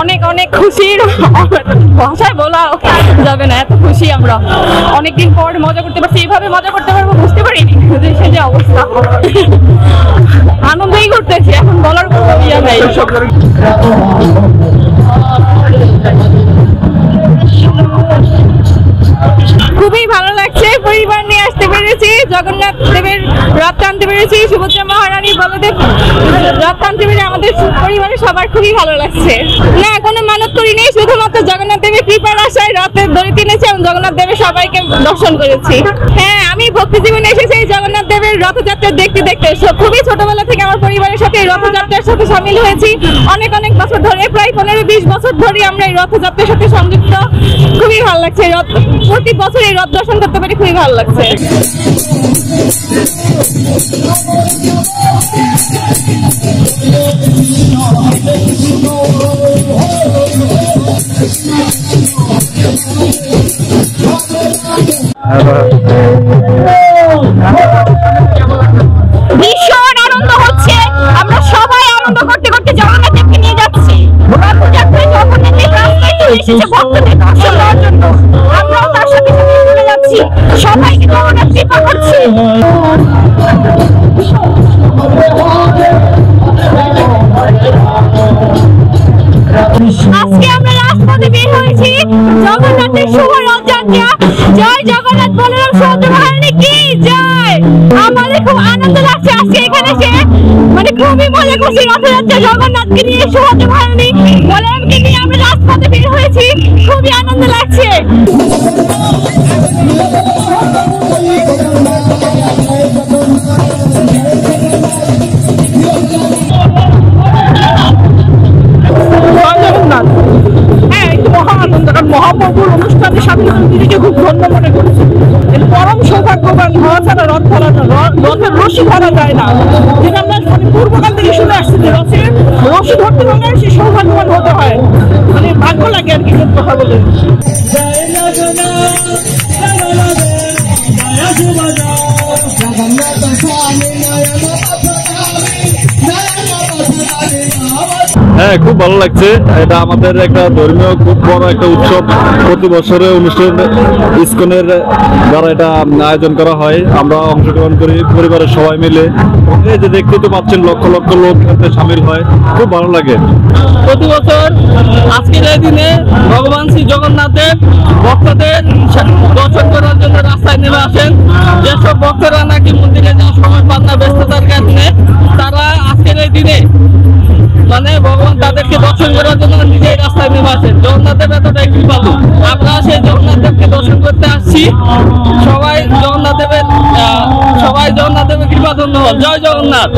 অনেক অনেক খুশির ভাষায় বলা যাবে না, এত খুশি আমরা। অনেকদিন পর মজা করতে পারছি, এইভাবে মজা করতে পারবো বুঝতে পারিনি, দেশের যে অবস্থা। আনন্দই করতেছি, এখন বলার কোনো ইয়ে নাই। খুবই ভালো লাগছে, পরিবার নিয়ে আসতে পেরেছি, জগন্নাথ দেবের রথ টানতে পেরেছি, সুভদ্রা মহারানী বলদেব রথ টানতে পেরে আমাদের পরিবারের সবার খুবই ভালো লাগছে। না, কোনো মানত করিনি, শুধুমাত্র জগন্নাথ দেবের কৃপার আশায় রথের দড়ি টেনেছি এবং জগন্নাথ দেবের সবাইকে দর্শন করেছি। হ্যাঁ, আমি ভক্তি জীবনে এসেছি জগন্নাথ দেবের রথযাত্রা দেখতে দেখতে। খুবই ছোটবেলা থেকে আমার পরিবারের সাথে এই রথযাত্রার সাথে সামিল হয়েছি অনেক অনেক বছর ধরে, প্রায় 15-20 বছর ধরে আমরা এই রথযাত্রার সাথে সংযুক্ত। খুবই ভালো লাগছে, প্রতি বছর এই রথ দর্শন করতে পারি, খুবই ভালো লাগছে। ভীষণ আনন্দ হচ্ছে, আমরা সবাই আনন্দ করতে করতে জগন্নাথ দেবকে নিয়ে যাচ্ছি। রথযাত্রায় জগন্নাথের রাস্তায় চলে এসেছে ভক্তদের দর্শন দেওয়ার জন্য, আমরাও তার সাথে সাথে চলে যাচ্ছি, সবাইকে জগন্নাথ কৃপা করছে। আজকে আমরা রাজপথে বের হয়েছি জগন্নাথের শুভ রথযাত্রা। জয় জগন্নাথ, বলরাম সুভদ্রা মহারানী কি জয়। আমাদের খুব আনন্দ লাগছে আজকে এখানে এসে, মানে খুবই মজা করছি। রথযাত্রা জগন্নাথকে নিয়ে, সুভদ্রা মহারানী বলরামকে নিয়ে আমরা রাজপথে বের হয়েছি, খুবই আনন্দ লাগছে। হ্যাঁ, একটু মহা আনন্দ, কারণ মহাপ্রভুর অনুষ্ঠানে সামিল হয়ে নিজেকে খুব ধন্য মনে করছি। পরম সৌভাগ্যবান হওয়া ছাড়া রথ ধরা, রথের রশি ধরা যায় না, যেটা আমরা পূর্বকাল থেকে শুনে আসছি যে রথের রশি ধরতে হলে সে সৌভাগ্যবান হতে হয়, মানে ভাগ্য লাগে আর কি কথা বলে। হ্যাঁ, খুব ভালো লাগছে। এটা আমাদের একটা ধর্মীয় খুব বড় একটা উৎসব, প্রতি বছরে অনুষ্ঠান ইসকনের দ্বারা এটা আয়োজন করা হয়। আমরা অংশগ্রহণ করি পরিবারের সবাই মিলে। এই যে দেখতে তো পাচ্ছেন লক্ষ লক্ষ লোক এতে সামিল হয়, খুব ভালো লাগে। প্রতি বছর আজকের এই দিনে ভগবান শ্রী জগন্নাথ দেব ভক্তদের দর্শন করার জন্য রাস্তায় নেমে আসেন। যেসব ভক্তরা নাকি মন্দিরে যাওয়ার সময় পান না ব্যস্ততার কারণে, তারা আজকের এই দিনে মানে ভগবান তাদেরকে দর্শন করার জন্য নিজেই রাস্তায় নেমে আসেন। জগন্নাথ দেব এতটাই কৃপালু, আমরা সেই জগন্নাথ দেবকে দর্শন করতে আসছি। সবাই জগন্নাথ দেবের কৃপা ধন্য হন। জয় জগন্নাথ।